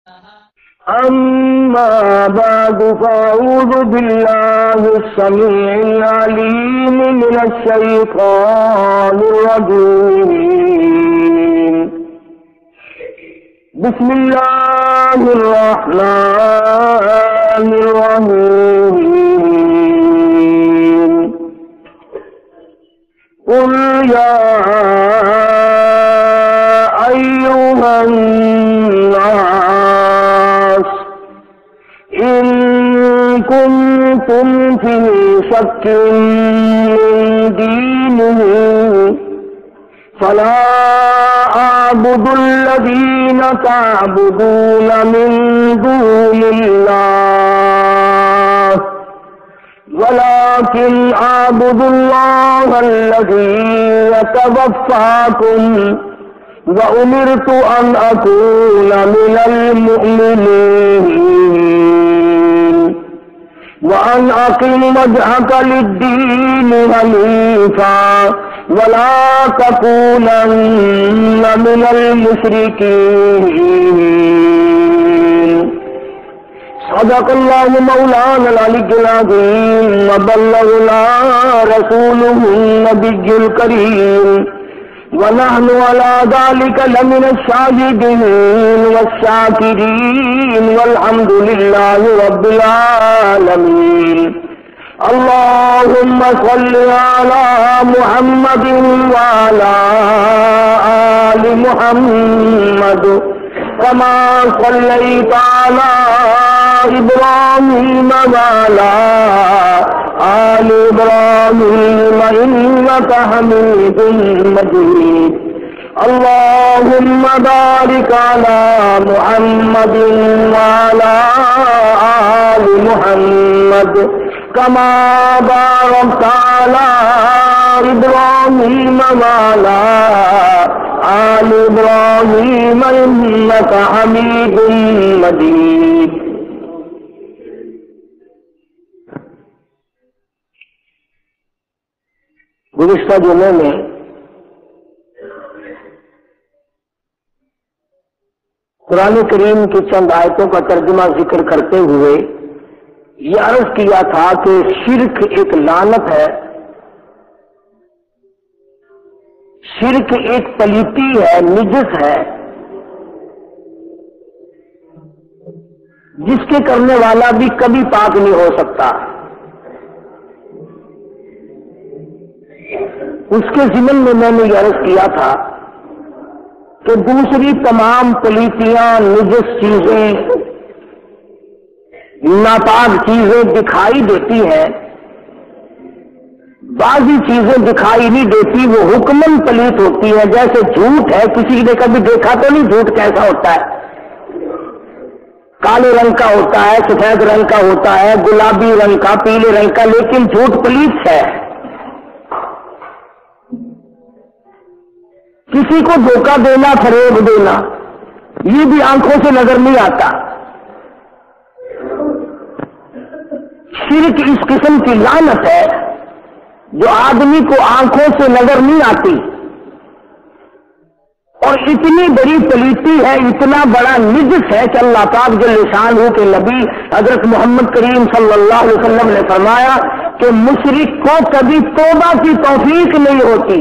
أما بعد فأعوذ بالله السميع العليم من الشيطان الرجيم بسم الله الرحمن الرحيم قل يا أيها الناس إن كنتم في شك من دينه فلا أعبد الذين تعبدون من دون الله ولكن أعبد الله الذي يتوفاكم وأمرت أن أكون من المؤمنين وأن أقم وجهك للدين حنيفا ولا تكونن من المشركين صدق الله مولانا العلي العظيم وبلغنا رسوله النبي الكريم ونحن على ذلك لمن الشاهدين والشاكرين والحمد لله رب العالمين اللهم صل على محمد وعلى آل محمد كما صليت على إبراهيم وعلى آل إبراهيم إنك حميد مجيد اللهم بارك على محمد وعلى آل محمد كما باركت على إبراهيم وعلى آل إبراهيم إنك حميد مجيد گزشتہ جمعے میں قرآن کریم کی چند آیتوں کا ترجمہ ذکر کرتے ہوئے یہ عرض کیا تھا کہ شرک ایک لعنت ہے، شرک ایک پلیتی ہے، نجس ہے، جس کے کرنے والا بھی کبھی پاک نہیں ہو سکتا۔ اس کے ضمن میں نے یہ عرض کیا تھا کہ دوسری تمام پلیتیاں، نجس چیزیں، ناپاک چیزیں دکھائی دیتی ہیں، بعضی چیزیں دکھائی نہیں دیتی، وہ حکمن پلیت ہوتی ہیں۔ جیسے جھوٹ ہے، کسی نے کبھی دیکھا تو نہیں جھوٹ کیسا ہوتا ہے، کالے رنگ کا ہوتا ہے، سفید رنگ کا ہوتا ہے، گلابی رنگ کا، پیلے رنگ کا، لیکن جھوٹ پلیت ہے۔ کسی کو دھوکہ دینا، فریب دینا، یہ بھی آنکھوں سے نظر نہیں آتا۔ شرک اس قسم کی لعنت ہے جو آدمی کو آنکھوں سے نظر نہیں آتی، اور اتنی بڑی پلیتی ہے، اتنا بڑا نجس ہے کہ اللہ پاک جل شانہ کے نبی حضرت محمد کریم صلی اللہ علیہ وسلم نے فرمایا کہ مشرک کو کبھی توبہ کی توفیق نہیں ہوتی۔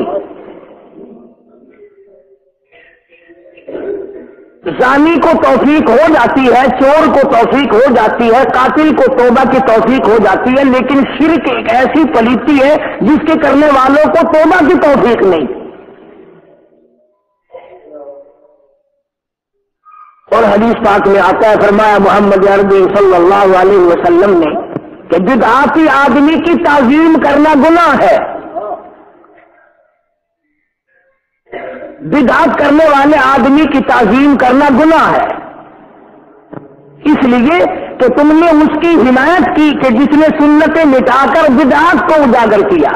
زانی کو توفیق ہو جاتی ہے، چور کو توفیق ہو جاتی ہے، قاتل کو توبہ کی توفیق ہو جاتی ہے، لیکن شرک ایک ایسی پلیتی ہے جس کے کرنے والوں کو توبہ کی توفیق نہیں۔ اور حدیث پاک میں آتا ہے، فرمایا محمد عربی صلی اللہ علیہ وسلم نے کہ بدعاتی آدمی کی تعظیم کرنا گناہ ہے، بدعت کرنے والے آدمی کی تعظیم کرنا گناہ ہے، اس لیے کہ تم نے اس کی حمایت کی کہ جس نے سنتیں مٹا کر بدعت کو اجاگر کیا۔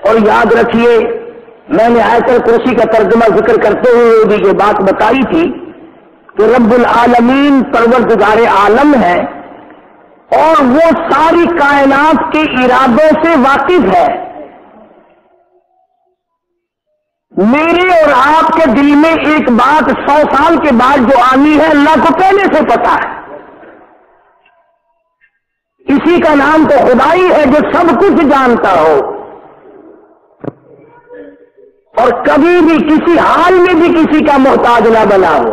اور یاد رکھیے، میں نے آیت الکرسی کا ترجمہ ذکر کرتے ہوئے بھی یہ بات بتائی تھی کہ رب العالمین پروردگار عالم ہے، اور وہ ساری کائنات کے ارادوں سے واقف ہے، میرے اور آپ کے دل میں ایک بات 100 سال کے بعد جو آنی ہے اللہ کو پہلے سے پتا ہے. اسی کا نام تو خدائی ہے جو سب کچھ جانتا ہو اور کبھی بھی کسی حال میں بھی کسی کا محتاج نہ بنا ہو.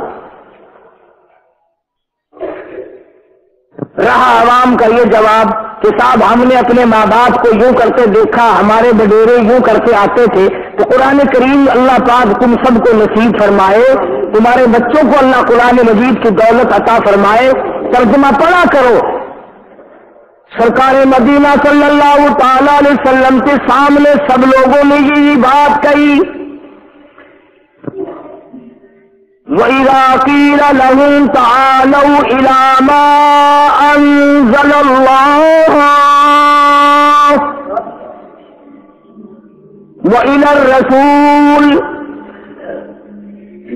رہا عوام کا یہ جواب کہ صاحب ہم نے اپنے ماں باپ کو یوں کرتے دیکھا, ہمارے بڈیرے یوں کرتے آتے تھے, تو قرآن کریم اللہ پاک تم سب کو نصیب فرمائے, تمہارے بچوں کو اللہ قرآن مجید کی دولت عطا فرمائے. ترجمہ پڑھا کرو. سرکار مدینہ صلی اللہ تعالی علیہ وسلم کے سامنے سب لوگوں نے یہ بات کہی. وَإِذَا قِيلَ لَهُمْ تَعَالَوْا إِلَى مَا أَنزَلَ اللَّهُ وَإِلَى الرَّسُولِ,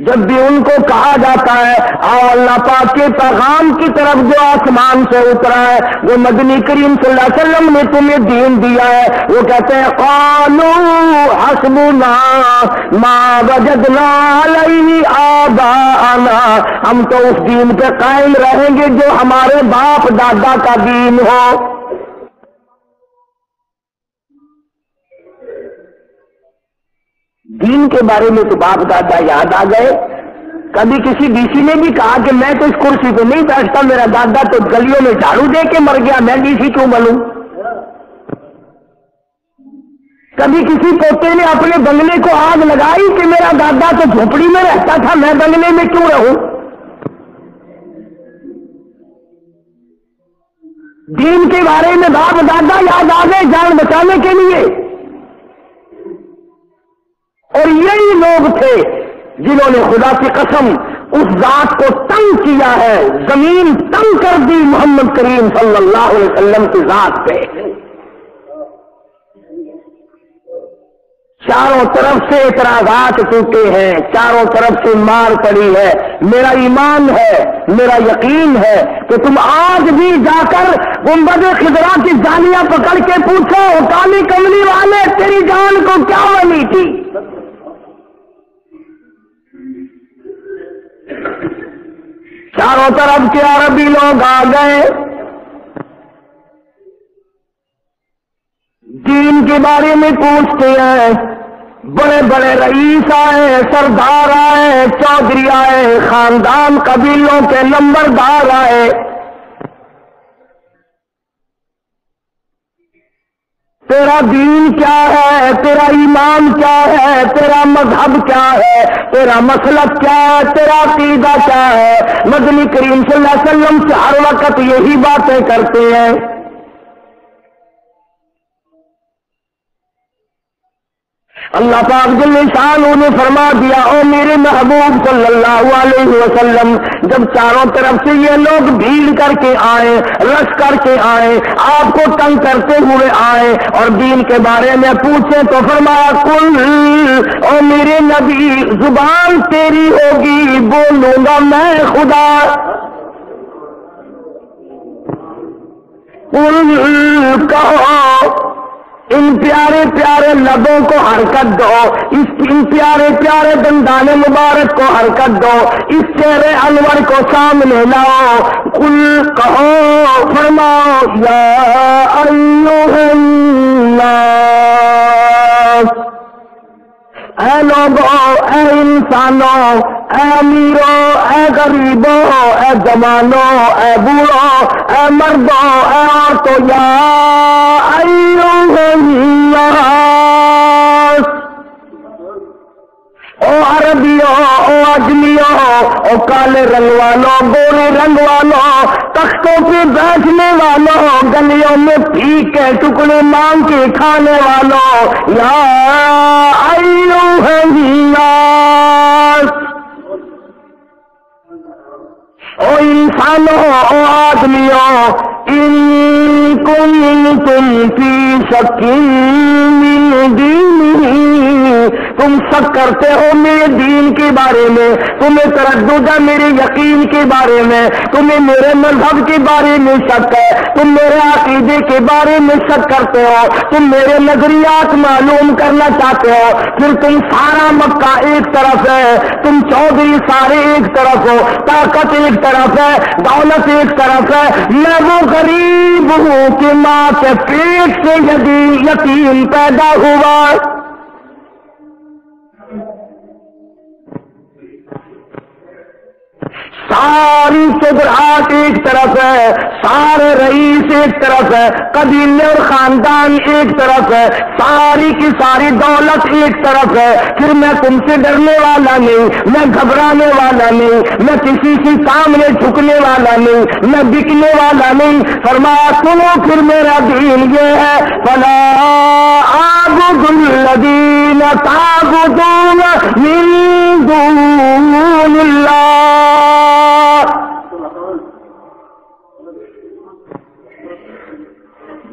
جب بھی ان کو کہا جاتا ہے آؤ اللہ پاک کے پیغام کی طرف جو آسمان سے اترا ہے, وہ مدنی کریم صلی اللہ علیہ وسلم نے تمہیں دین دیا ہے, وہ کہتے ہیں قالوا حسبنا ما وجدنا علیہ آباءنا, ہم تو اس دین پہ قائم رہیں گے جو ہمارے باپ دادا کا دین ہو. دین کے بارے میں تو باپ دادا یاد آ گئے. کبھی کسی ڈی سی نے بھی کہا کہ میں تو اس کرسی پہ نہیں بیٹھتا, میرا دادا تو گلیوں میں جھاڑو دے کے مر گیا, میں ڈی سی کیوں بنوں. کبھی کسی پوتے نے اپنے بنگلے کو آگ لگائی کہ میرا دادا تو جھوپڑی میں رہتا تھا, میں بنگلے میں کیوں رہوں. دین کے بارے میں باپ دادا یاد آ گئے جان بچانے کے لیے. اور یہی لوگ تھے جنہوں نے خدا کی قسم اس ذات کو تنگ کیا ہے, زمین تنگ کر دی محمد کریم صلی اللہ علیہ وسلم کی ذات پہ. چاروں طرف سے اعتراضات ٹوٹے ہیں, چاروں طرف سے مار پڑی ہے. میرا ایمان ہے, میرا یقین ہے کہ تم آج بھی جا کر گنبد خضرا کی جالیاں پکڑ کے پوچھو کالی کملی والے تیری جان کو کیا بنی تھی. چاروں طرف کے عربی لوگ آ گئے, دین کے بارے میں پوچھتے ہیں. بڑے بڑے رئیس آئے, سردار آئے, چودھری آئے, خاندان قبیلوں کے نمبردار آئے. تیرا دین کیا ہے, تیرا ایمان کیا ہے, تیرا مذہب کیا ہے, تیرا مسلک کیا ہے, تیرا عقیدہ کیا ہے. مدنی کریم صلی اللہ علیہ وسلم سے ہر وقت یہی باتیں کرتے ہیں. اللہ پاک جل شانہ نے فرما دیا او میرے محبوب صلی اللہ علیہ وسلم, جب چاروں طرف سے یہ لوگ بھیڑ کر کے آئے, رش کر کے آئے, آپ کو تنگ کرتے ہوئے آئے اور دین کے بارے میں پوچھے تو فرمایا قل, او میرے نبی زبان تیری ہوگی, بولوں گا میں خدا. قل کہو, ان پیارے پیارے لبوں کو حرکت دو, ان پیارے پیارے دندان مبارک کو حرکت دو, اس چہرے انور کو سامنے لاؤ. قل کہو, فرماؤ یا ایھا الناس, اے لوگوں, اے انسانوں, اے امیروں, اے غریبوں, اے جوانوں, اے بوڑھوں, اے مردوں, اے عورتوں, یا ایھا الناس, او عربیوں, او اجمیوں, او کالے رنگ والوں, گورے رنگ والوں, تختوں پہ بیٹھنے والوں, گلیوں میں پھیک کے ٹکڑے مانگ کے کھانے والوں, یا ایھا الناس, او انسانوں, او آدمیوں, ان کنتم فی شک من دینہ, تم شک کرتے ہو میرے دین کے بارے میں, تمہیں تردد ہے میرے یقین کے بارے میں, تمہیں میرے مذہب کے بارے میں شک ہے, تم میرے عقیدے کے بارے میں شک کرتے ہو, تم میرے نظریات معلوم کرنا چاہتے ہو, پھر تم سارا مکہ ایک طرف ہے, تم چودھری سارے ایک طرف ہو, طاقت ایک طرف ہے, دولت ایک طرف ہے, میں وہ غریب ہوں کہ ماں کے پیٹ سے یتیم پیدا ہوا. ساری چودراہٹ ایک طرف ہے, سارے رئیس ایک طرف ہے, قبیلے اور خاندان ایک طرف ہے, ساری کی ساری دولت ایک طرف ہے, پھر میں تم سے ڈرنے والا نہیں, میں گھبرانے والا نہیں, میں کسی کے سامنے جھکنے والا نہیں, میں بکنے والا نہیں. فرمایا سنو پھر میرا دین یہ ہے, فلا اعبد الذین تعبدون من دون اللہ.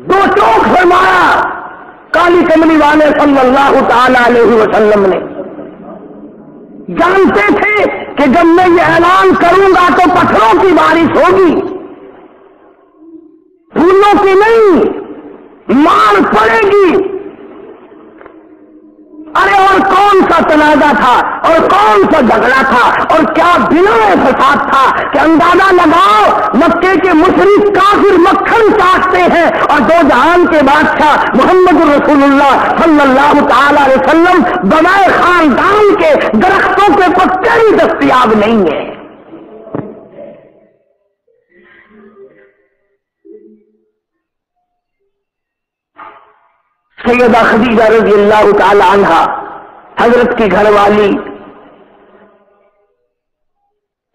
دو چوک فرمایا کالی کملی والے صلی اللہ تعالی علیہ وسلم نے. جانتے تھے کہ جب میں یہ اعلان کروں گا تو پتھروں کی بارش ہوگی, پھولوں کی نہیں, مار پڑے گی. ارے اور کون سا تنازع تھا اور کون سا جھگڑا تھا اور کیا بنا فساد تھا کہ اندازہ لگاؤ, مکے کے مشرک کافر مکھن چاٹتے ہیں اور دو جہان کے بادشاہ محمد رسول اللہ صلی اللہ تعالی علیہ وسلم بنائے خاندان کے درختوں کے پتے بھی دستیاب نہیں ہیں. سیدہ خدیجہ رضی اللہ تعالی عنہا حضرت کی گھر والی,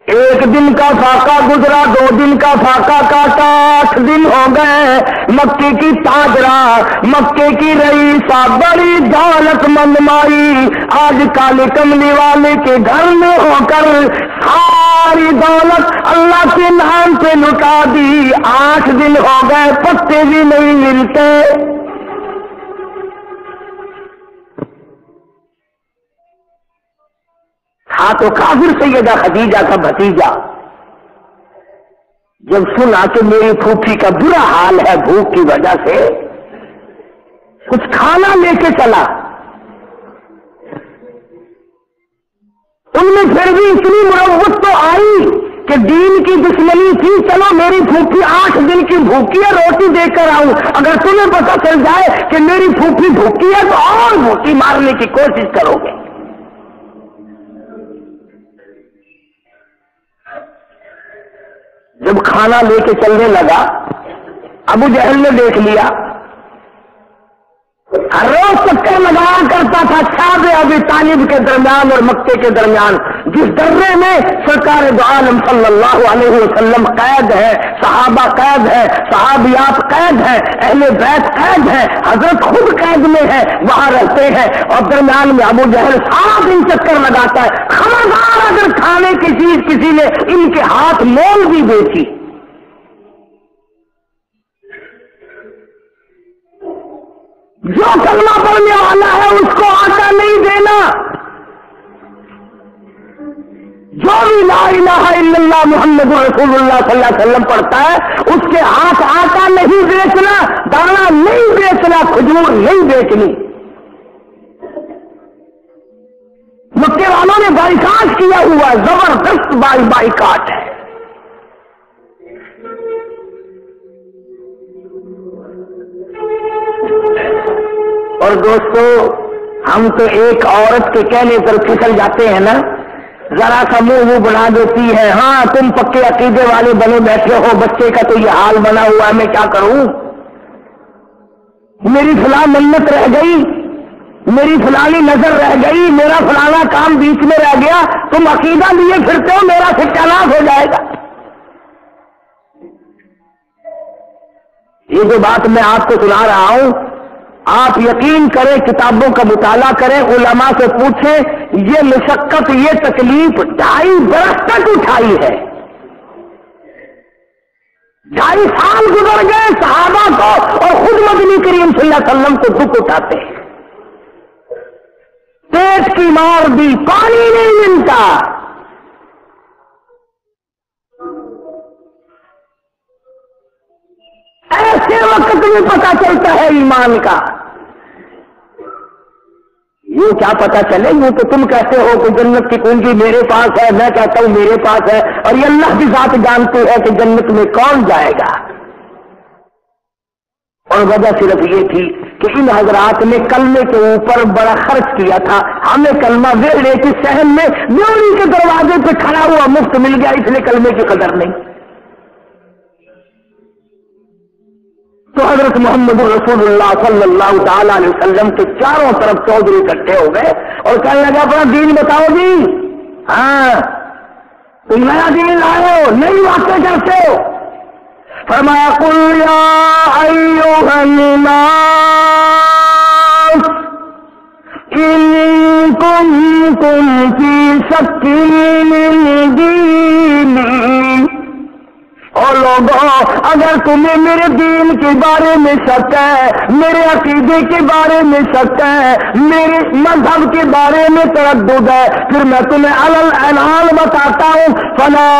ایک دن کا فاقہ گزرا, 2 دن کا فاقہ کاٹا, 8 دن ہو گئے. مکے کی تاجرہ, مکے کی رئیسہ, بڑی دولت مند مائی آج کالے کملی والے کے گھر میں ہو کر ساری دولت اللہ کے نام پہ لٹا دی. 8 دن ہو گئے, پتے بھی نہیں ملتے. ہاں تو کافر سیدہ خدیجہ کا بھتیجا جب سنا کہ میری پھوپھی کا برا حال ہے بھوک کی وجہ سے, کچھ کھانا لے کے چلا. ان میں پھر بھی اتنی مروت تو آئی کہ دین کی دشمنی تھی, چلو میری پھوپھی 8 دن کی بھوکی ہے, روٹی دے کر آؤں. اگر تمہیں پتہ چل جائے کہ میری پھوپھی بھوکی ہے تو اور بھوکی مارنے کی کوشش کرو گے. جب کھانا لے کے چلنے لگا, ابو جہل نے دیکھ لیا, ہر روز چکر لگایا کرتا تھا شعب ابی طالب کے درمیان اور مکے کے درمیان, جس درے میں سرکار دو عالم صلی اللہ علیہ وسلم قید ہے, صحابہ قید ہے, صحابیات قید ہے, اہل بیت قید ہے, حضرت خود قید میں ہے, وہاں رہتے ہیں. اور درمیان میں ابو جہل سارا دن چکر لگاتا ہے. خبردار اگر کھانے کی چیز کسی نے ان کے ہاتھ مول بھی بیچی, جو کلمہ پڑھنے والا ہے اس کو آٹا نہیں دینا, جو بھی لا الہ الا اللہ محمد رسول اللہ صلی اللہ علیہ وسلم پڑھتا ہے اس کے ہاتھ آٹا نہیں بیچنا, دانا نہیں بیچنا, کھجور نہیں بیچنی. مکے والوں نے بائیکاٹ کیا ہوا, زبردست بائیکاٹ ہے. اور دوستو, ہم تو ایک عورت کے کہنے پر پھسل جاتے ہیں نا, ذرا سا منہ بنا دیتی ہے, ہاں تم پکے عقیدے والے بنے بیٹھے ہو, بچے کا تو یہ حال بنا ہوا ہے, میں کیا کروں, میری فلاں منت رہ گئی, میری فلانی نظر رہ گئی, میرا فلانا کام بیچ میں رہ گیا, تم عقیدہ لیے پھرتے ہو, میرا ستیاناش ہو جائے گا. یہ جو بات میں آپ کو سنا رہا ہوں, آپ یقین کریں, کتابوں کا مطالعہ کریں, علماء سے پوچھیں, یہ مشقت, یہ تکلیف 2.5 برس تک اٹھائی ہے. 2.5 سال گزر گئے صحابہ کو, اور خود مدنی کریم صلی اللہ علیہ وسلم کو دکھ اٹھاتے ہیں. پیٹ کی مار دی، پانی نہیں ملتا۔ ایسے وقت میں پتا چلتا ہے ایمان کا۔ یہ کیا پتا چلے، یہ تو تم کہتے ہو کہ جنت کی کنجی میرے پاس ہے، میں کہتا ہوں میرے پاس ہے، اور یہ اللہ کی ذات جانتی ہے کہ جنت میں کون جائے گا۔ اور وجہ صرف یہ تھی کہ ان حضرات نے کلمے کے اوپر بڑا خرچ کیا تھا۔ ہمیں کلمہ ویڑے کی صحن میں بیوڑی کے دروازے پہ کھڑا ہوا مفت مل گیا، اس لیے کلمے کی قدر نہیں۔ تو حضرت محمد رسول اللہ صلی اللہ تعالی علیہ وسلم کے چاروں طرف چودھری اکٹھے ہو گئے اور کہنے لگا اپنا دین بتاؤ جی، ہاں تم نیا دین لائے ہو، نئی باتیں کرتے ہو۔ فرمایا قل یا ایھا الناس ان کنتم فی شک من دینی، اور لوگوں اگر تمہیں میرے دین کے بارے میں شک ہے، میرے عقیدے کے بارے میں شک ہے، میرے مذہب کے بارے میں تردد ہے، پھر میں تمہیں اعلان بتاتا ہوں، فلا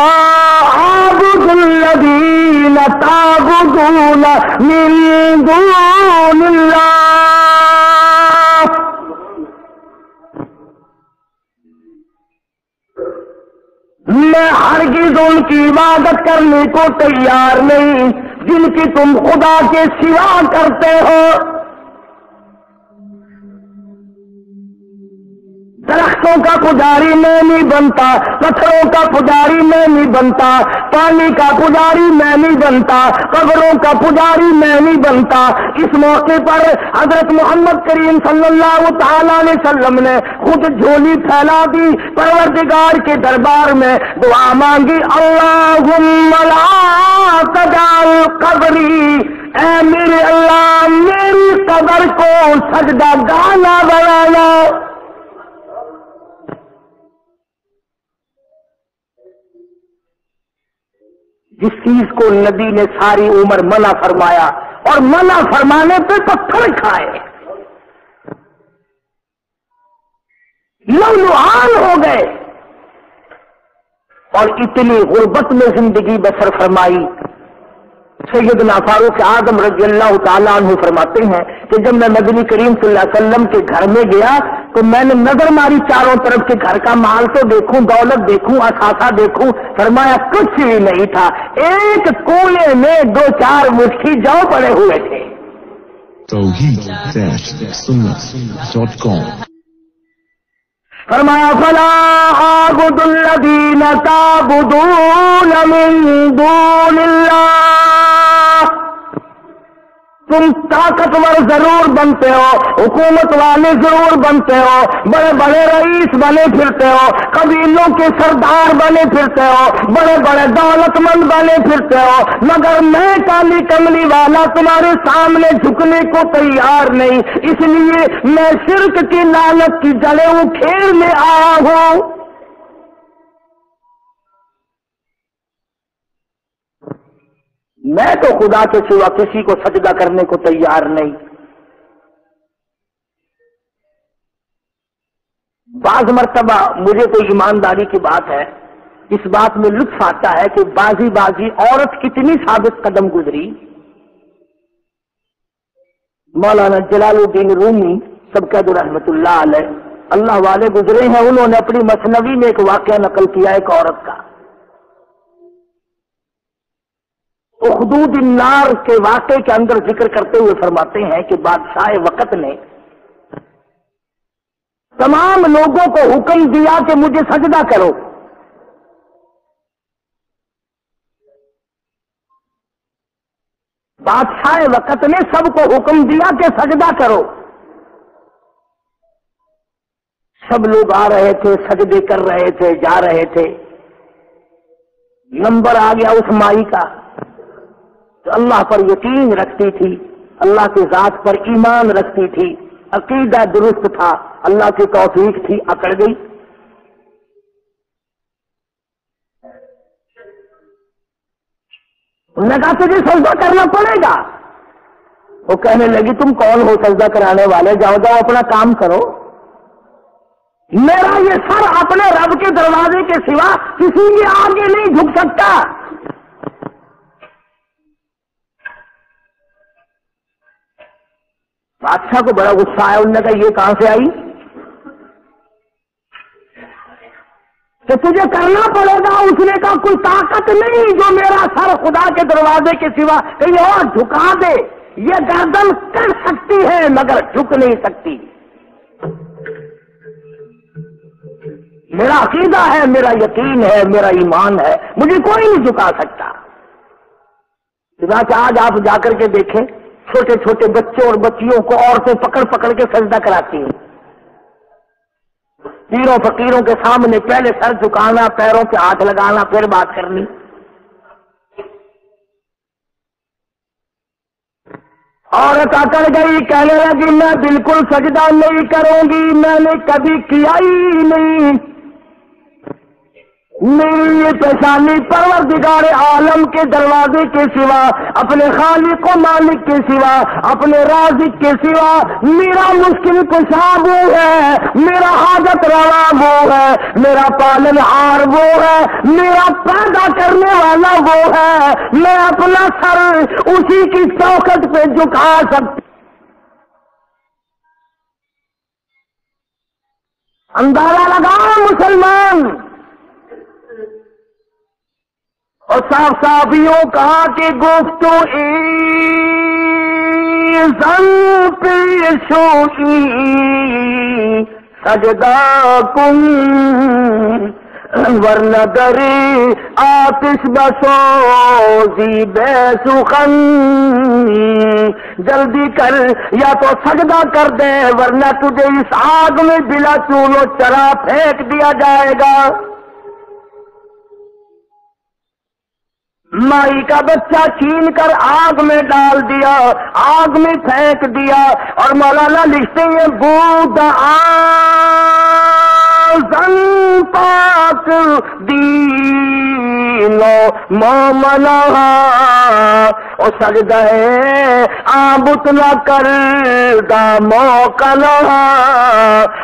اعبد الذین تعبدون من دون اللہ، میں ہرگز ان کی عبادت کرنے کو تیار نہیں جن کی تم خدا کے سوا کرتے ہو۔ درختوں کا پجاری میں نہیں بنتا، پتھروں کا پجاری میں نہیں بنتا، پانی کا پجاری میں نہیں بنتا، قبروں کا پجاری میں نہیں بنتا۔ اس موقع پر حضرت محمد کریم صلی اللہ تعالی علیہ وسلم نے خود جھولی پھیلا دی، پروردگار کے دربار میں دعا مانگی، اللہم لا تجعل قبری، اے میرے اللہ میری قبر کو سجدہ گاہ نہ بنانا۔ جس چیز کو نبی نے ساری عمر منع فرمایا اور منع فرمانے پہ پتھر کھائے، لولوہان ہو گئے اور اتنی غربت میں زندگی بسر فرمائی۔ سیدنا فاروق اعظم رضی اللہ تعالیٰ عنہ فرماتے ہیں کہ جب میں نبی کریم صلی اللہ علیہ وسلم کے گھر میں گیا تو میں نے نظر ماری چاروں طرف کے گھر کا مال تو دیکھوں، دولت دیکھوں، اثاثہ دیکھوں، فرمایا کچھ بھی نہیں تھا، ایک کونے میں 2-4 مٹھی جو پڑے ہوئے تھے۔ توحید-سنت.com فرمایا فلا اعبد الذین تعبدون من دون اللہ، تم طاقتور ضرور بنتے ہو، حکومت والے ضرور بنتے ہو، بڑے بڑے رئیس بنے پھرتے ہو، قبیلوں کے سردار بنے پھرتے ہو، بڑے بڑے دولت مند بنے پھرتے ہو، مگر میں کالی کملی والا تمہارے سامنے جھکنے کو تیار نہیں، اس لیے میں شرک کی لعنت کی جڑیں اکھیڑنے آیا ہوں۔ میں تو خدا کے سوا کسی کو سجدہ کرنے کو تیار نہیں۔ بعض مرتبہ مجھے تو ایمانداری کی بات ہے، اس بات میں لطف آتا ہے کہ بازی عورت کتنی ثابت قدم گزری۔ مولانا جلال الدین رومی سب کا رحمت اللہ علیہ، اللہ والے گزرے ہیں، انہوں نے اپنی مثنوی میں ایک واقعہ نقل کیا ایک عورت کا۔ حدود النار کے واقعے کے اندر ذکر کرتے ہوئے فرماتے ہیں کہ بادشاہ وقت نے تمام لوگوں کو حکم دیا کہ مجھے سجدہ کرو، بادشاہ وقت نے سب کو حکم دیا کہ سجدہ کرو۔ سب لوگ آ رہے تھے، سجدے کر رہے تھے، جا رہے تھے۔ نمبر آ گیا اس مائی کا جو اللہ پر یقین رکھتی تھی، اللہ کی ذات پر ایمان رکھتی تھی، عقیدہ درست تھا، اللہ کی توفیق تھی، اکڑ گئی۔ انہوں نے کہا تجھے سجدہ کرنا پڑے گا۔ وہ کہنے لگی تم کون ہو سجدہ کرانے والے، جاؤ اپنا کام کرو۔ میرا یہ سر اپنے رب کے دروازے کے سوا کسی کے آگے نہیں جھک سکتا. بادشاہ کو بڑا غصہ آیا. انہوں نے کہا یہ کہاں سے آئی کہ تجھے کرنا پڑے گا؟ اس نے کہا کوئی طاقت نہیں جو میرا سر خدا کے دروازے کے سوا کہیں اور جھکا دے. یہ گردن کر سکتی ہے مگر جھک نہیں سکتی. میرا عقیدہ ہے، میرا یقین ہے، میرا ایمان ہے، مجھے کوئی نہیں جھکا سکتا. چنانچہ آج آپ جا کر کے دیکھیں، چھوٹے چھوٹے بچوں اور بچیوں کو عورتیں پکڑ پکڑ کے سجدہ کراتی ہیں. پیروں فقیروں کے سامنے پہلے سر جھکانا، پیروں پہ ہاتھ لگانا، پھر بات کرنی. عورت اکڑ گئی، کہنے لگی میں بالکل سجدہ نہیں کروں گی، میں نے کبھی کیا ہی نہیں. میری یہ پیشانی پروردگار عالم کے دروازے کے سوا، اپنے خالق و مالک کے سوا، اپنے رازق کے سوا میرا مشکل کشا وہ ہے، میرا حاجت روا وہ ہے، میرا پالن ہار وہ ہے، میرا پیدا کرنے والا وہ ہے. میں اپنا سر اسی کی چوکھٹ پہ جھکا سکتا. اندازہ لگاؤ مسلمان. اور صاف صاف یوں کہا کہ گفتو ایزن پیشوئی سجدہ کن ورنہ دری آتش بسوزی بے سخن. جلدی کر، یا تو سجدہ کر دے ورنہ تجھے اس آگ میں بلا چول و چرا پھینک دیا جائے گا. مائی کا بچہ چھین کر آگ میں ڈال دیا، آگ میں پھینک دیا. اور مولانا لکھتے ہیں بود آزن پاک دینو مومنا او سجدہ آبت نہ کر دا موقع نہ.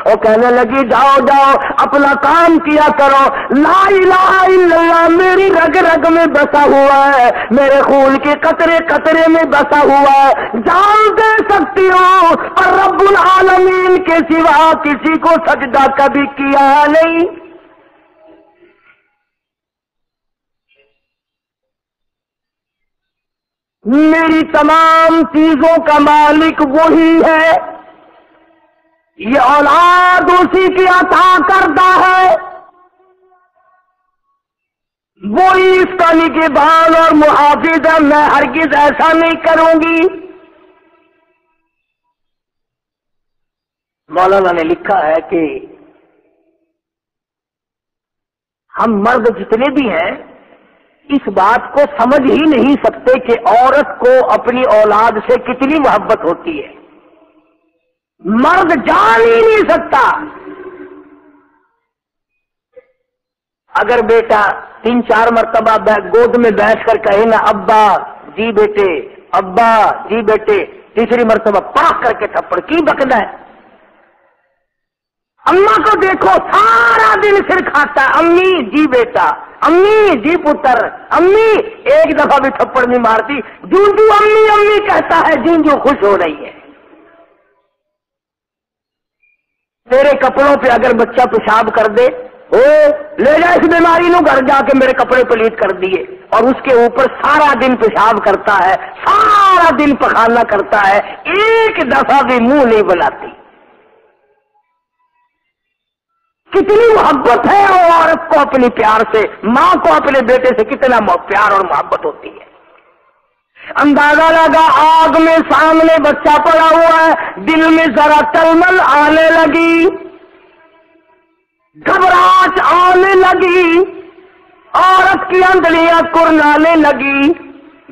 او کہنے لگی جاؤ جاؤ اپنا کام کیا کرو. لا الہ الا اللہ میری رگ رگ میں بسا ہوا ہے، میرے خون کے قطرے قطرے میں بسا ہوا ہے. جان دے سکتی ہوں اور رب العالمین کے سوا کسی کو سجدہ کبھی کیا نہیں. میری تمام چیزوں کا مالک وہی ہے. یہ اولاد اسی کی عطا کردہ ہے. وہی اس کا نگہبان اور محافظ ہے. میں ہرگز ایسا نہیں کروں گی. مولانا نے لکھا ہے کہ ہم مرد جتنے بھی ہیں اس بات کو سمجھ ہی نہیں سکتے کہ عورت کو اپنی اولاد سے کتنی محبت ہوتی ہے. مرد جان ہی نہیں سکتا. اگر بیٹا 3-4 مرتبہ گود میں بیٹھ کر کہے نا ابا جی بیٹے، ابا جی بیٹے، تیسری مرتبہ پاک کر کے تھپڑ کی بکنا ہے. اماں کو دیکھو سارا دن سر کھاتا ہے، امی جی بیٹا، امی جی پتر، امی ایک دفعہ بھی تھپڑ نہیں مارتی. جونجو امی امی کہتا ہے، جونجو خوش ہو رہی ہے. تیرے کپڑوں پہ اگر بچہ پیشاب کر دے، او لے جا اس بیماری نو گھر جا کے میرے کپڑے پلیت کر دیے، اور اس کے اوپر سارا دن پیشاب کرتا ہے، سارا دن پخانہ کرتا ہے، ایک دفعہ بھی منہ نہیں بلاتی. کتنی محبت ہے وہ عورت کو اپنی پیار سے. ماں کو اپنے بیٹے سے کتنا پیار اور محبت ہوتی ہے. اندازہ لگا آگ میں سامنے بچہ پڑا ہوا ہے. دل میں ذرا تلمل آنے لگی، گھبراہٹ آنے لگی، عورت کی اندلیاں کرنانے لگی.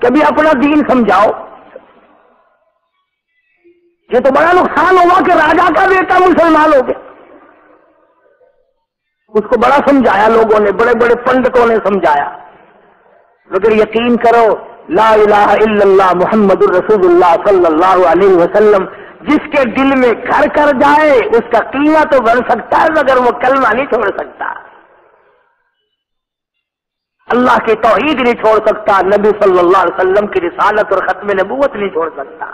کبھی اپنا دین سمجھاؤ. یہ تو بڑا نقصان ہوا کہ راجا کا بیٹا مسلمان ہو گیا. اس کو بڑا سمجھایا لوگوں نے، بڑے بڑے پنڈتوں نے سمجھایا، مگر یقین کرو لا الہ الا اللہ محمد الرسول اللہ صلی اللہ علیہ وسلم جس کے دل میں گھر کر جائے اس کا قیمہ تو بن سکتا ہے مگر وہ کلمہ نہیں چھوڑ سکتا، اللہ کی توحید نہیں چھوڑ سکتا، نبی صلی اللہ علیہ وسلم کی رسالت اور ختم نبوت نہیں چھوڑ سکتا.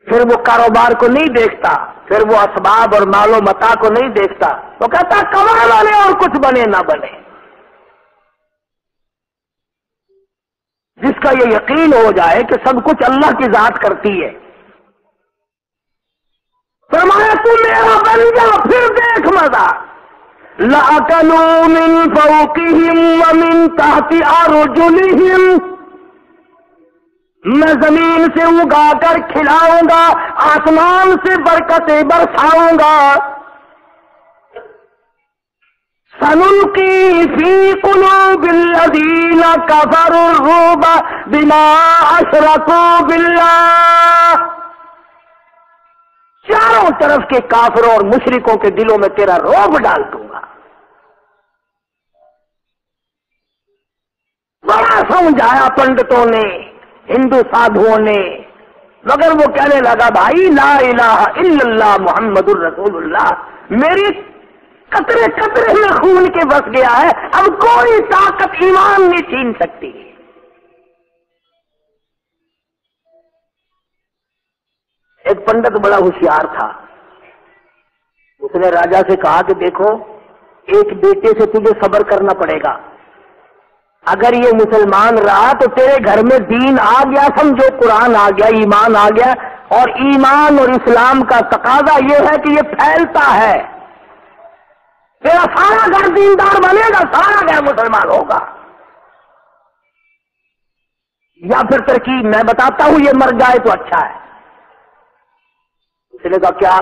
پھر وہ کاروبار کو نہیں دیکھتا، پھر وہ اسباب اور مال و متاع کو نہیں دیکھتا، وہ کہتا کمانا لے اور کچھ بنے نہ بنے. جس کا یہ یقین ہو جائے کہ سب کچھ اللہ کی ذات کرتی ہے، فرمایا تو میرا بن جا پھر دیکھ مزہ. لَأَكَلُوا مِن فَوْقِهِمْ وَمِن تَحْتِ أَرْجُلِهِمْ، میں زمین سے اگا کر کھلاؤں گا، آسمان سے برکتیں برساؤں گا. سَنُلْقِي فِي قُلُوبِ الَّذِينَ كَفَرُوا الرُّعْبَ بِمَا أَشْرَكُوا بِاللَّهِ، چاروں طرف کے کافروں اور مشرکوں کے دلوں میں تیرا رعب ڈال دوں گا. بڑا سمجھایا پنڈتوں نے، ہندو سادھوؤں نے، مگر وہ کہنے لگا بھائی لا الہ الا اللہ محمد الرسول اللہ میری قطرے قطرے میں خون کے بس گیا ہے، اب کوئی طاقت ایمان نہیں چھین سکتی. ایک پنڈت بڑا ہوشیار تھا، اس نے راجا سے کہا کہ دیکھو ایک بیٹے سے تجھے صبر کرنا پڑے گا، اگر یہ مسلمان رہا تو تیرے گھر میں دین آ گیا، سمجھو قرآن آ گیا، ایمان آ گیا، اور ایمان اور اسلام کا تقاضا یہ ہے کہ یہ پھیلتا ہے، تیرا سارا گھر دیندار بنے گا، سارا گھر مسلمان ہوگا. یا پھر ترکیب میں بتاتا ہوں، یہ مر جائے تو اچھا ہے. اس نے کہا کیا؟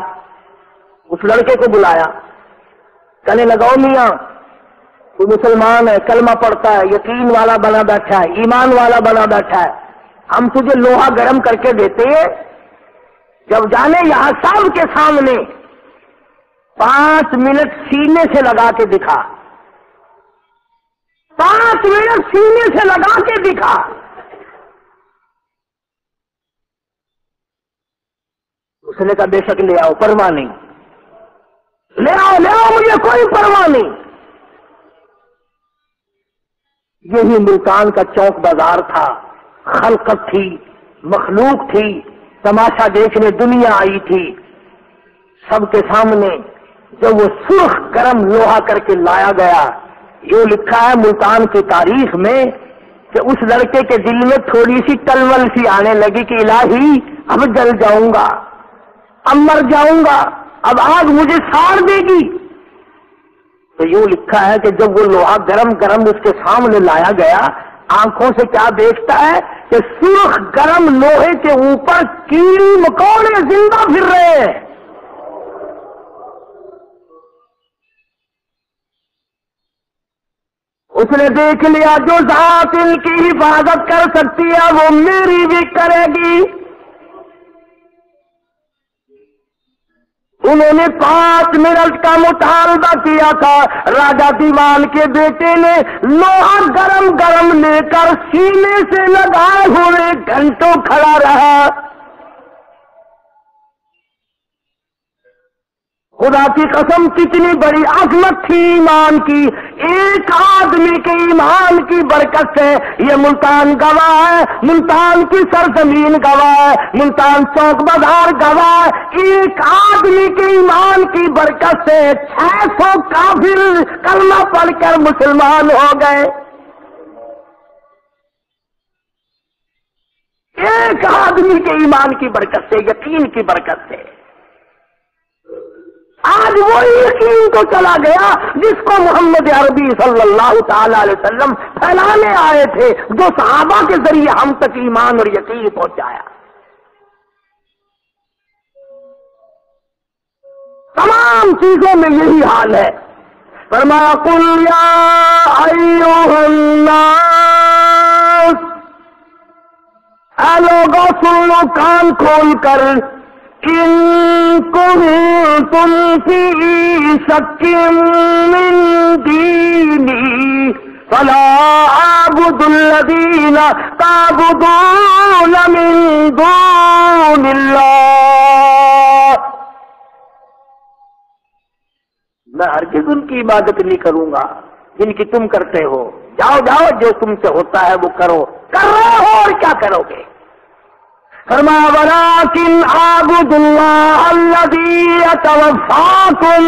اس لڑکے کو بلایا، کہنے لگاؤ میاں تو مسلمان ہے، کلمہ پڑھتا ہے، یقین والا بنا بیٹھا ہے، ایمان والا بنا بیٹھا ہے، ہم تجھے لوہا گرم کر کے دیتے ہیں، جب جانے یہاں سب کے سامنے 5 منٹ سینے سے لگا کے دکھا، 5 منٹ سینے سے لگا کے دکھا. اس نے کہا بے شک لے آؤ، پرواہ نہیں، لے آؤ لے آؤ، مجھے کوئی پرواہ نہیں. یہی ملتان کا چوک بازار تھا، خلقت تھی، مخلوق تھی، تماشا دیکھنے دنیا آئی تھی. سب کے سامنے جب وہ سرخ گرم لوہا کر کے لایا گیا، یہ لکھا ہے ملتان کی تاریخ میں کہ اس لڑکے کے دل میں تھوڑی سی تلول سی آنے لگی کہ الہی اب جل جاؤں گا، اب مر جاؤں گا، اب آگ مجھے ساڑ دے گی. تو یوں لکھا ہے کہ جب وہ لوہا گرم گرم اس کے سامنے لایا گیا، آنکھوں سے کیا دیکھتا ہے کہ سرخ گرم لوہے کے اوپر کیڑی مکوڑے زندہ پھر رہے ہیں. اس نے دیکھ لیا جو ذات ان کی حفاظت کر سکتی ہے وہ میری بھی کرے گی. انہوں نے 5 منٹ کا مطالبہ کیا تھا، راجا دیوان کے بیٹے نے لوہا گرم گرم لے کر سینے سے لگائے ہوئے گھنٹوں کھڑا رہا. خدا کی قسم کتنی بڑی عظمت تھی ایمان کی. ایک آدمی کے ایمان کی برکت سے یہ ملتان گواہ ہے، ملتان کی سرزمین گواہ ہے، ملتان چوک بازار گواہ ہے. ایک آدمی کے ایمان کی برکت سے 600 کافر کلمہ پڑھ کر مسلمان ہو گئے. ایک آدمی کے ایمان کی برکت سے، یقین کی برکت سے. آج وہی یقین تو چلا گیا جس کو محمد عربی صلی اللہ تعالی علیہ وسلم پھیلانے آئے تھے، جو صحابہ کے ذریعے ہم تک ایمان اور یقین پہنچایا. تمام چیزوں میں یہی حال ہے. فرمایا قل یا ایھا الناس اے لوگوں سن لو کان کھول کر، ان کنتم فی شک من دینی فلا اعبد الذین تعبدون من دون اللہ، میں ہرگز ان کی عبادت نہیں کروں گا جن کی تم کرتے ہو. جاؤ جاؤ، جو تم سے ہوتا ہے وہ کرو، کر رہے ہو اور کیا کرو گے. فرمایا ولیکن اعبد اللہ الذی یتوفاکم،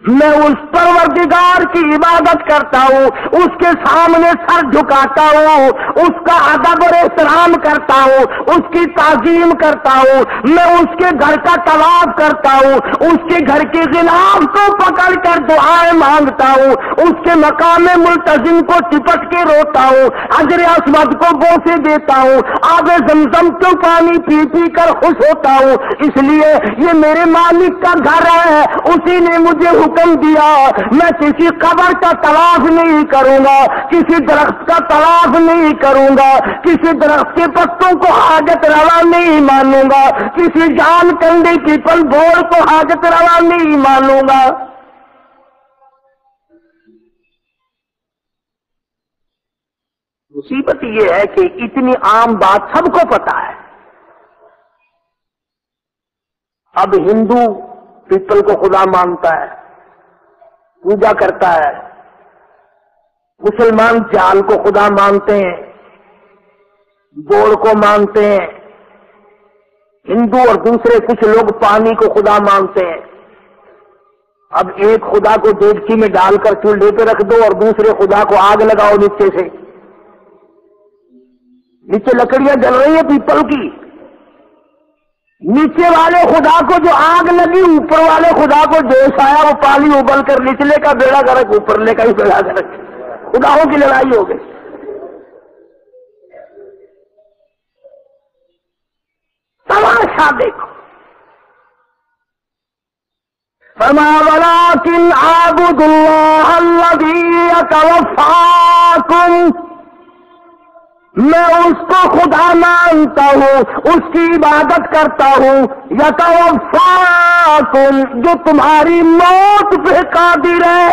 میں اس پروردگار کی عبادت کرتا ہوں، اس کے سامنے سر جھکاتا ہوں، اس کا ادب اور احترام کرتا ہوں، اس کی تعظیم کرتا ہوں، میں اس کے گھر کا طواف کرتا ہوں، اس کے گھر کے غلاف کو پکڑ کر دعائیں مانگتا ہوں، اس کے مقام ملتزم کو چپٹ کے روتا ہوں، حجر اسود کو بوسے دیتا ہوں، آب زمزم کو پانی پی پی کر خوش ہوتا ہوں. اس لیے یہ میرے مالک کا گھر ہے، اسی نے مجھے حکم دیا میں کسی قبر کا طواف نہیں کروں گا، کسی درخت کا طواف نہیں کروں گا، کسی درخت کے پتوں کو حاجت روا نہیں مانوں گا، کسی جان کنڈے کی پل بھور کو حاجت روا نہیں مانوں گا. مصیبت یہ ہے کہ اتنی عام بات سب کو پتا ہے. اب ہندو پیپل کو خدا مانتا ہے، پوجا کرتا ہے، مسلمان جان کو خدا مانتے ہیں، گوڑ کو مانتے ہیں، ہندو اور دوسرے کچھ لوگ پانی کو خدا مانتے ہیں. اب ایک خدا کو دیگچی میں ڈال کر چولہے پہ رکھ دو اور دوسرے خدا کو آگ لگاؤ نیچے سے، نیچے لکڑیاں جل رہی ہیں پیپل کی، نیچے والے خدا کو جو آگ لگی، اوپر والے خدا کو جوش آیا، وہ پانی ابل کر نچلے کا بیڑا گرک، اوپرلے کا ہی بیڑا گرک، خداؤں کی لڑائی ہو گئی. تماشا دیکھو. فرمایا ولیکن اعبد اللہ الذی یتوفاکم، میں اس کو خدا مانتا ہوں، اس کی عبادت کرتا ہوں، یتوفاکم، جو تمہاری موت پہ قادر ہے.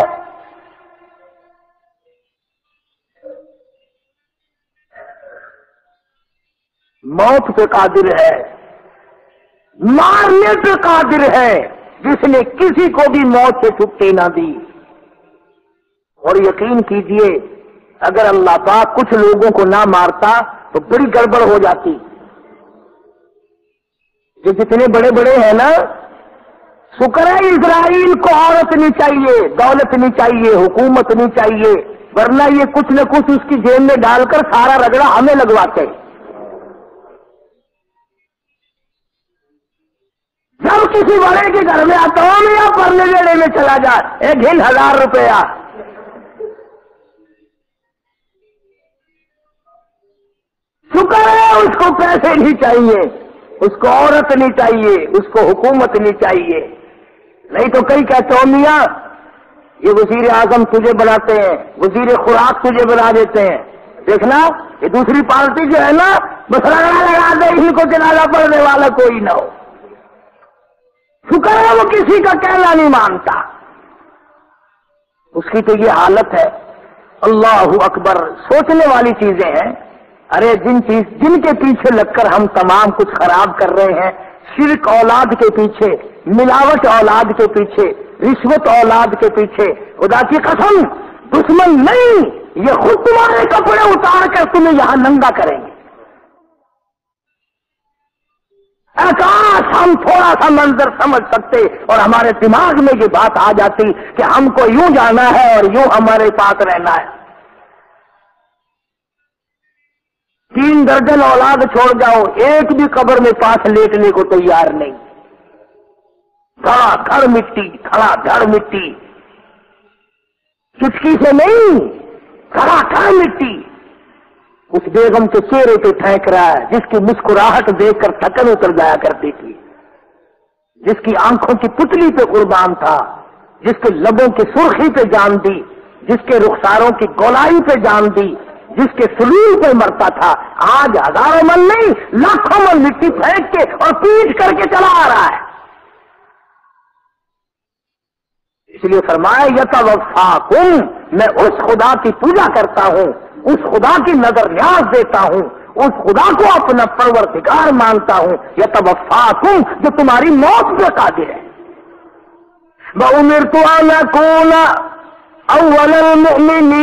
موت پہ قادر ہے، مارنے پہ قادر ہے، جس نے کسی کو بھی موت سے چھٹی نہ دی. اور یقین کیجئے اگر اللہ پاک کچھ لوگوں کو نہ مارتا تو بڑی گڑبڑ ہو جاتی. جو جتنے بڑے بڑے ہیں نا، شکر ہے اسرائیل کو عورت نہیں چاہیے، دولت نہیں چاہیے، حکومت نہیں چاہیے، ورنہ یہ کچھ نہ کچھ اس کی جیب میں ڈال کر سارا رگڑا ہمیں لگواتے. جب کسی بڑے کے گھر میں آتا ہوں یا پرلے لینے میں چلا جا، ایک ہی 1000 روپیہ، شکر ہے اس کو پیسے نہیں چاہیے، اس کو عورت نہیں چاہیے، اس کو حکومت نہیں چاہیے. نہیں تو کئی کہتے ہو میاں یہ وزیر اعظم تجھے بناتے ہیں، وزیر خوراک تجھے بنا دیتے ہیں، دیکھنا یہ دوسری پارٹی جو ہے نا بس رگڑا لگا دے، ان کو جنازہ پڑھنے والا کوئی نہ ہو. شکر ہے وہ کسی کا کہنا نہیں مانتا. اس کی تو یہ حالت ہے. اللہ اکبر. سوچنے والی چیزیں ہیں. ارے جن کے پیچھے لگ کر ہم تمام کچھ خراب کر رہے ہیں، شرک اولاد کے پیچھے، ملاوٹ اولاد کے پیچھے، رشوت اولاد کے پیچھے، خدا کی قسم دشمن نہیں، یہ خود تمہارے کپڑے اتار کر تمہیں یہاں ننگا کریں گے. کاش ہم تھوڑا سا منظر سمجھ سکتے اور ہمارے دماغ میں یہ بات آ جاتی کہ ہم کو یوں جانا ہے اور یوں ہمارے پاس رہنا ہے. 3 درجن اولاد چھوڑ جاؤ، ایک بھی قبر میں پاس لیٹنے کو تیار نہیں. کھڑا گھر مٹی، کھڑا گھر مٹی، چٹکی سے نہیں، کھڑا گھر مٹی. اس بیگم کے چہرے پہ پھینک رہا ہے جس کی مسکراہٹ دیکھ کر تھکن اتر جایا کرتی تھی، جس کی آنکھوں کی پتلی پہ قربان تھا، جس کے لبوں کی سرخی پہ جان دی، جس کے رخساروں کی گولائی پہ جان دی، جس کے سلول پر مرتا تھا، آج ہزاروں من نہیں لاکھوں من مٹی پھینک کے اور پیٹ کر کے چلا آ رہا ہے۔ اس لیے فرمایا یتوفاکم، میں اس خدا کی پوجا کرتا ہوں، اس خدا کی نظر نیاز دیتا ہوں، اس خدا کو اپنا پروردگار مانتا ہوں، یتوفاکم، جو تمہاری موت پہ قادر ہے۔ وَأُمِرْتُ أَنْ أَكُونَ أَوَّلَ الْمُؤْمِنِينَ،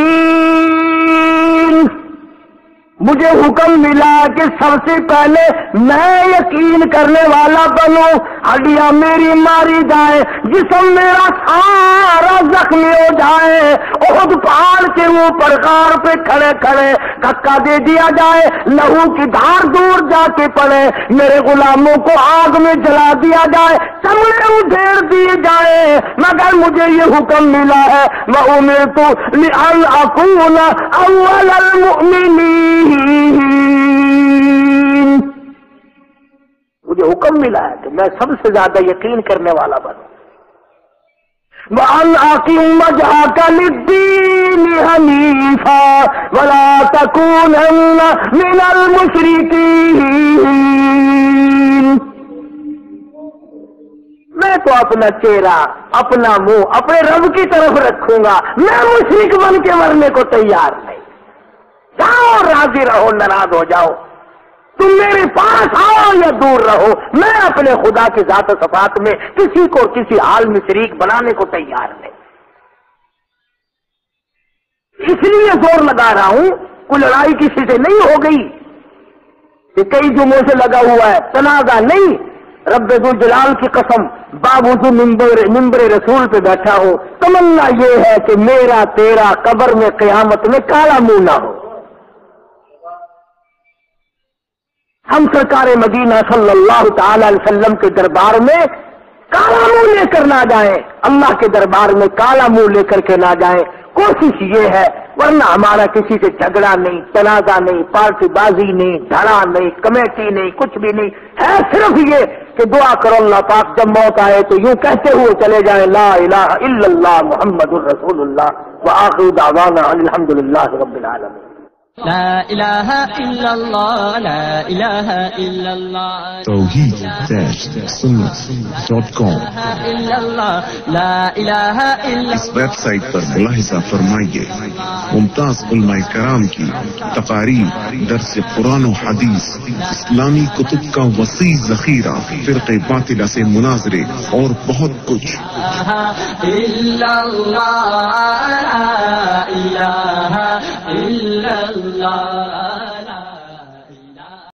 مجھے حکم ملا کہ سب سے پہلے میں یقین کرنے والا بنوں، ہڈیاں میری ماری جائے، جسم میرا سارا زخمی ہو جائے، احد پہاڑ کے اوپر غار پہ کھڑے کھڑے دھکا دے دیا جائے، لہو کی دھار دور جا کے پڑے، میرے غلاموں کو آگ میں جلا دیا جائے، چمڑے ادھیڑ دیے جائے، مگر مجھے یہ حکم ملا ہے وَأُمِرْتُ لِأَنْ أَكُونَ أَوَّلَ الْمُؤْمِنِينَ، مجھے حکم ملا ہے کہ میں سب سے زیادہ یقین کرنے والا بنوں۔ وَأَنْ أَقِمْ وَجْهَكَ لِلدِّينِ حَنِيفًا وَلَا تَكُونَنَّ مِنَ الْمُشْرِكِينَ، میں تو اپنا چہرہ، اپنا منہ اپنے رب کی طرف رکھوں گا، میں مشرک بن کے مرنے کو تیار نہیں۔ جاؤ، راضی رہو، ناراض ہو جاؤ، تم میرے پاس آؤ یا دور رہو، میں اپنے خدا کی ذات و صفات میں کسی کو کسی حال میں شریک بنانے کو تیار نہیں۔ اس لیے زور لگا رہا ہوں، کوئی لڑائی کسی سے نہیں ہو گئی کہ کئی جمعوں سے لگا ہوا ہے، تنازع نہیں۔ رب ذوالجلال کی قسم، باوجود ممبر رسول پہ بیٹھا ہو، تمنا یہ ہے کہ میرا تیرا قبر میں قیامت میں کالا منہ نہ ہو۔ ہم سرکار مدینہ صلی اللہ تعالی علیہ وسلم کے دربار میں کالا منہ لے کر نہ جائیں، اللہ کے دربار میں کالا منہ لے کر کے نہ جائیں، کوشش یہ ہے، ورنہ ہمارا کسی سے جھگڑا نہیں، تنازع نہیں، پارٹی بازی نہیں، دھڑا نہیں، کمیٹی نہیں، کچھ بھی نہیں ہے، صرف یہ کہ دعا کرو اللہ پاک جب موت آئے تو یوں کہتے ہوئے چلے جائیں لا الہ الا اللہ محمد الرسول اللہ وآخر دعوانا الحمد للہ رب العالمین۔ لا الہ الا اللہ، لا الہ الا اللہ، توحید-سنت.com، لا الہ الا اس ویب سائٹ پر ملاحظہ فرمائیے ممتاز علماء کرام کی تقاریر، درس قرآن و حدیث، اسلامی کتب کا وسیع ذخیرہ، فرقہ باطلہ سے مناظرے اور بہت کچھ۔ الا اللہ،